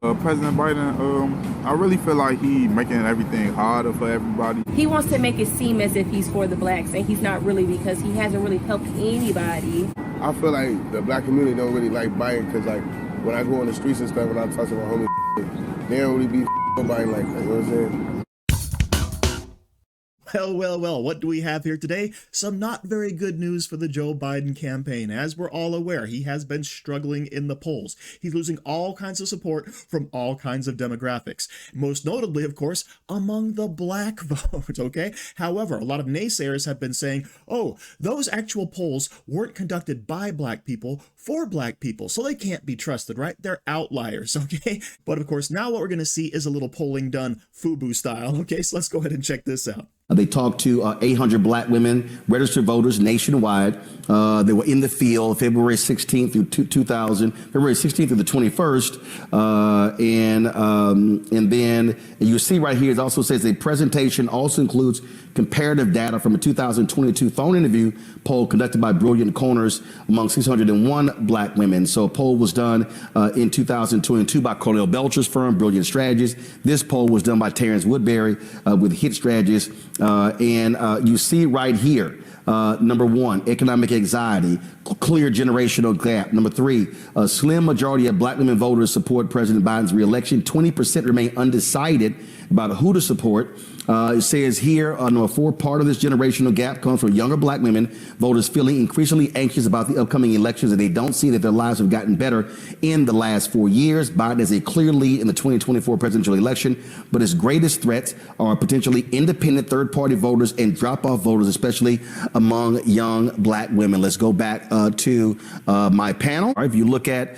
President Biden, I really feel like he making everything harder for everybody. He wants to make it seem as if he's for the blacks, and he's not really, because he hasn't really helped anybody. I feel like the black community don't really like Biden because, like, when I go on the streets and stuff and I talk to my homies, they don't really be Biden like that, you know what I'm saying? Well, what do we have here today? Some not very good news for the Joe Biden campaign. As we're all aware, he has been struggling in the polls. He's losing all kinds of support from all kinds of demographics. Most notably, of course, among the black vote, okay? However, a lot of naysayers have been saying, oh, those actual polls weren't conducted by black people for black people, so they can't be trusted, right? They're outliers, okay? But of course, now what we're going to see is a little polling done FUBU style, okay? So let's go ahead and check this out. They talked to 800 black women, registered voters nationwide. They were in the field February 16th through 2000, February 16th through the 21st. And then you see right here, it also says the presentation also includes comparative data from a 2022 phone interview poll conducted by Brilliant Corners among 601 black women. So a poll was done in 2022 by Cornell Belcher's firm, Brilliant Strategies. This poll was done by Terrence Woodbury with Hit Strategies. And you see right here, number one, economic anxiety, clear generational gap. Number three, a slim majority of black women voters support President Biden's reelection. 20% remain undecided about who to support. It says here, number four, part of this generational gap comes from younger black women voters feeling increasingly anxious about the upcoming elections, and they don't see that their lives have gotten better in the last 4 years. Biden has a clear lead in the 2024 presidential election, but his greatest threats are potentially independent third-party voters and drop-off voters, especially among young black women. Let's go back to my panel. If you look at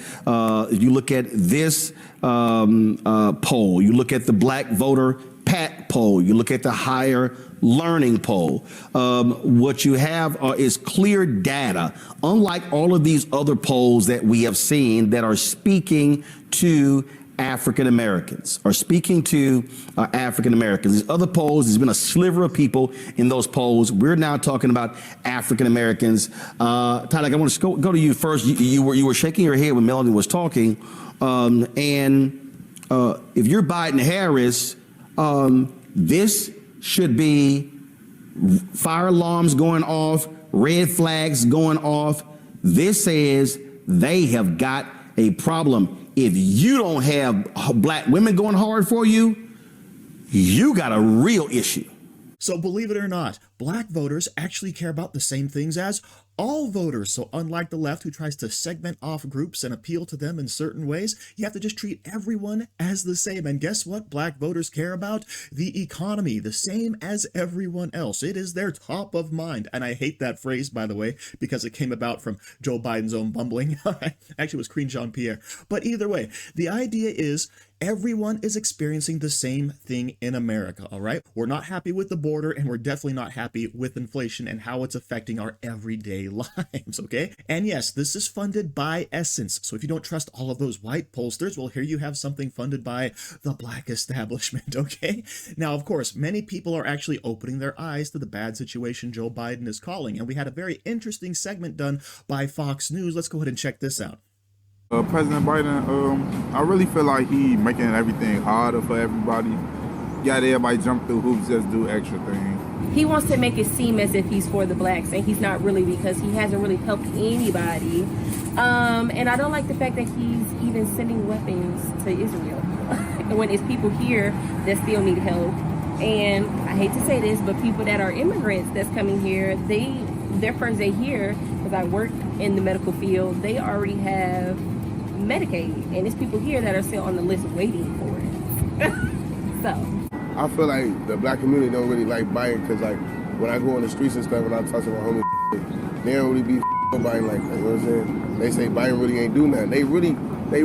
this poll, you look at the black voter PAT poll, you look at the higher learning poll, what you have is clear data, unlike all of these other polls that we have seen that are speaking to African Americans, These other polls, there's been a sliver of people in those polls. We're now talking about African Americans. Tyler, I want to go to you first. You were shaking your head when Melanie was talking, and if you're Biden Harris, this should be fire alarms going off, red flags going off. This says they have got a problem. If you don't have black women going hard for you, you got a real issue. So believe it or not, black voters actually care about the same things as all voters. So unlike the left, who tries to segment off groups and appeal to them in certain ways, you have to just treat everyone as the same. And guess what black voters care about? The economy, the same as everyone else. It is their top of mind. And I hate that phrase, by the way, because it came about from Joe Biden's own bumbling. Actually, it was Queen Jean-Pierre. But either way, the idea is everyone is experiencing the same thing in America, all right? We're not happy with the border, and we're definitely not happy with inflation and how it's affecting our everyday lives, okay? And yes, this is funded by Essence. So if you don't trust all of those white pollsters, well, here you have something funded by the black establishment, okay? Now, of course, many people are actually opening their eyes to the bad situation Joe Biden is calling, and we had a very interesting segment done by Fox News. Let's go ahead and check this out. President Biden, I really feel like he making everything harder for everybody. Got everybody jump through hoops, just do extra things. He wants to make it seem as if he's for the blacks, and he's not really, because he hasn't really helped anybody. And I don't like the fact that he's even sending weapons to Israel when it's people here that still need help. And I hate to say this, but people that are immigrants that's coming here, their first day here, because I work in the medical field, they already have Medicaid, and it's people here that are still on the list waiting for it. So I feel like the black community don't really like Biden because, like, when I go on the streets and stuff and I talk to my homies, they don't really be Biden like that, you know what I'm saying? They say Biden really ain't do nothing. They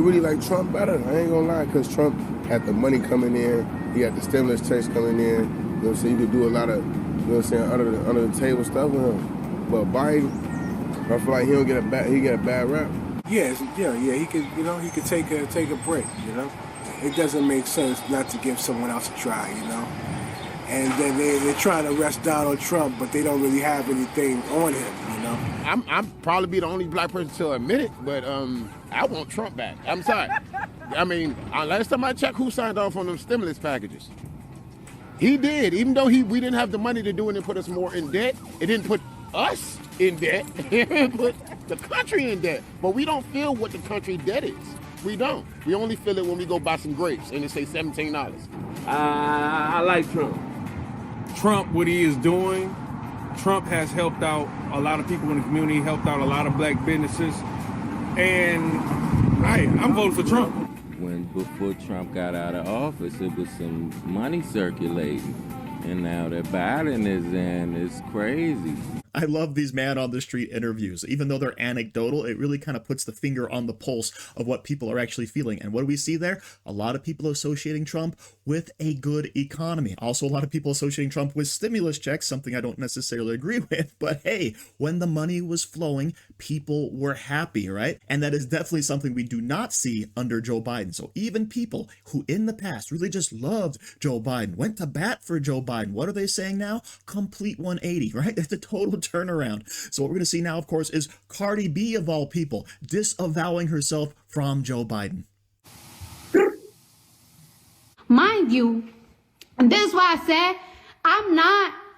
really like Trump better. I ain't gonna lie, because Trump had the money coming in, he had the stimulus checks coming in, you know what I'm saying? You could do a lot of, you know what I'm saying, under the table stuff with him. But Biden, I feel like he get a bad rap. Yeah, he could take a break, you know. It doesn't make sense not to give someone else a try, you know. And then they're trying to arrest Donald Trump, but they don't really have anything on him, you know. I'm probably be the only black person to admit it, but I want Trump back. I'm sorry. I mean, last time I checked, who signed off on them stimulus packages? He did. Even though we didn't have the money to do it and put us more in debt, it didn't put us in debt. It put the country in debt. But we don't feel what the country debt is. We don't. We only feel it when we go buy some grapes and it say $17. I like Trump. Trump, what he is doing, Trump has helped out a lot of people in the community, helped out a lot of black businesses, and I'm voting for Trump. Before Trump got out of office, it was some money circulating, and now that Biden is in, it's crazy. I love these man on the street interviews. Even though they're anecdotal, it really kind of puts the finger on the pulse of what people are actually feeling. And what do we see there? A lot of people associating Trump with a good economy. Also, a lot of people associating Trump with stimulus checks, something I don't necessarily agree with. But hey, when the money was flowing, people were happy, right? And that is definitely something we do not see under Joe Biden. So even people who in the past really just loved Joe Biden, went to bat for Joe Biden, what are they saying now? Complete 180, right? It's a total turnaround. So what we're going to see now, of course, is Cardi B, of all people, disavowing herself from Joe Biden. Mind you, and this is why I said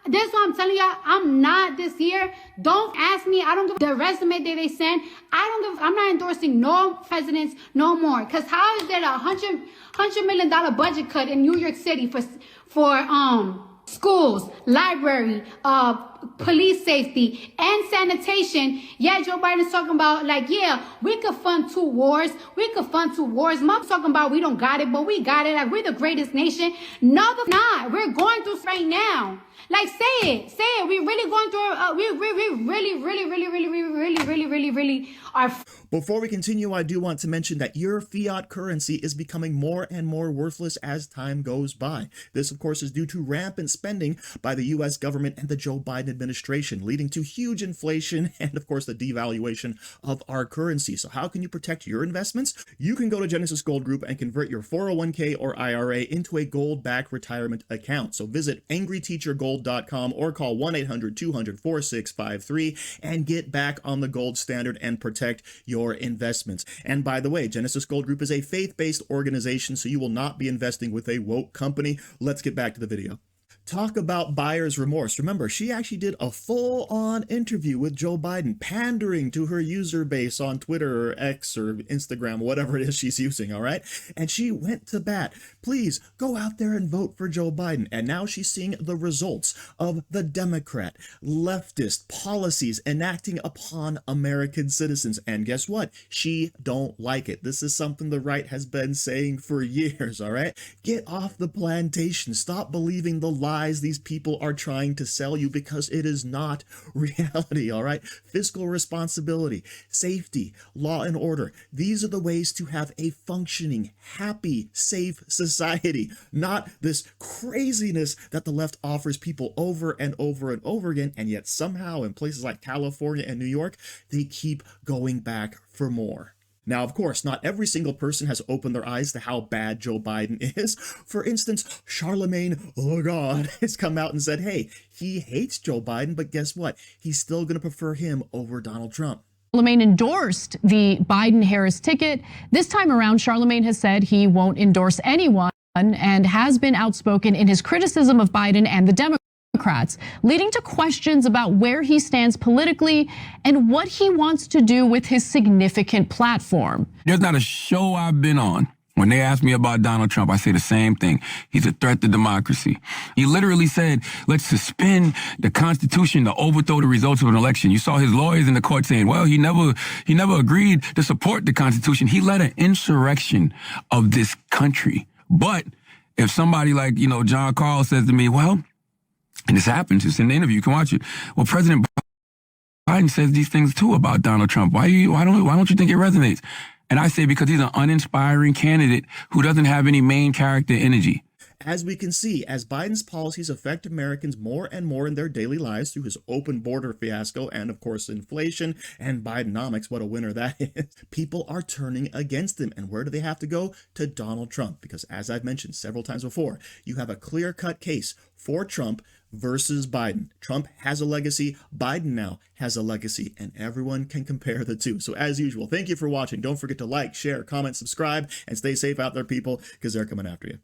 this is why I'm telling y'all, I'm not this year. Don't ask me. I don't give the resume that they send. I'm not endorsing no presidents no more. Because how is there a $100 million budget cut in New York City for schools, library, police safety, and sanitation? Yeah, Joe Biden's talking about, like, yeah, we could fund two wars. Mom's talking about we don't got it, but we got it. Like, we're the greatest nation. No, we're not. We're going through right now. Like, say it. We're really going through, we really are. Before we continue, I do want to mention that your fiat currency is becoming more and more worthless as time goes by. This, of course, is due to rampant spending by the U.S. government and the Joe Biden administration, leading to huge inflation and, of course, the devaluation of our currency. So how can you protect your investments? You can go to Genesis Gold Group and convert your 401k or IRA into a gold-backed retirement account. So visit angryteachergold.com or call 1-800-200-4653 and get back on the gold standard and protect your investments. And by the way, Genesis Gold Group is a faith-based organization, so you will not be investing with a woke company. Let's get back to the video. Talk about buyer's remorse. Remember, she actually did a full-on interview with Joe Biden, pandering to her user base on Twitter or X or Instagram, whatever it is she's using, all right? And she went to bat. Please go out there and vote for Joe Biden. And now she's seeing the results of the Democrat, leftist policies enacting upon American citizens. And guess what? She don't like it. This is something the right has been saying for years, all right? Get off the plantation. Stop believing the lies these people are trying to sell you, because it is not reality, all right? Fiscal responsibility, safety, law and order. These are the ways to have a functioning, happy, safe society, not this craziness that the left offers people over and over and over again. And yet somehow in places like California and New York, they keep going back for more. Now, of course, not every single person has opened their eyes to how bad Joe Biden is. For instance, Charlamagne Tha God has come out and said, hey, he hates Joe Biden, but guess what? He's still going to prefer him over Donald Trump. Charlamagne endorsed the Biden-Harris ticket. This time around, Charlamagne has said he won't endorse anyone and has been outspoken in his criticism of Biden and the Democrats, leading to questions about where he stands politically and what he wants to do with his significant platform. There's not a show I've been on. When they ask me about Donald Trump, I say the same thing. He's a threat to democracy. He literally said, let's suspend the Constitution to overthrow the results of an election. You saw his lawyers in the court saying, well, he never agreed to support the Constitution. He led an insurrection of this country. But if somebody like, John Carl says to me, well, and this happens, it's in the interview, you can watch it. Well, President Biden says these things too about Donald Trump. Why don't you think it resonates? And I say because he's an uninspiring candidate who doesn't have any main character energy. as we can see, as Biden's policies affect Americans more and more in their daily lives through his open border fiasco and, of course, inflation and Bidenomics, what a winner that is, people are turning against him. And where do they have to go? To Donald Trump. Because as I've mentioned several times before, you have a clear-cut case for Trump versus Biden. Trump has a legacy. Biden now has a legacy, and everyone can compare the two. So as usual, thank you for watching. Don't forget to like, share, comment, subscribe, and stay safe out there, people, because they're coming after you.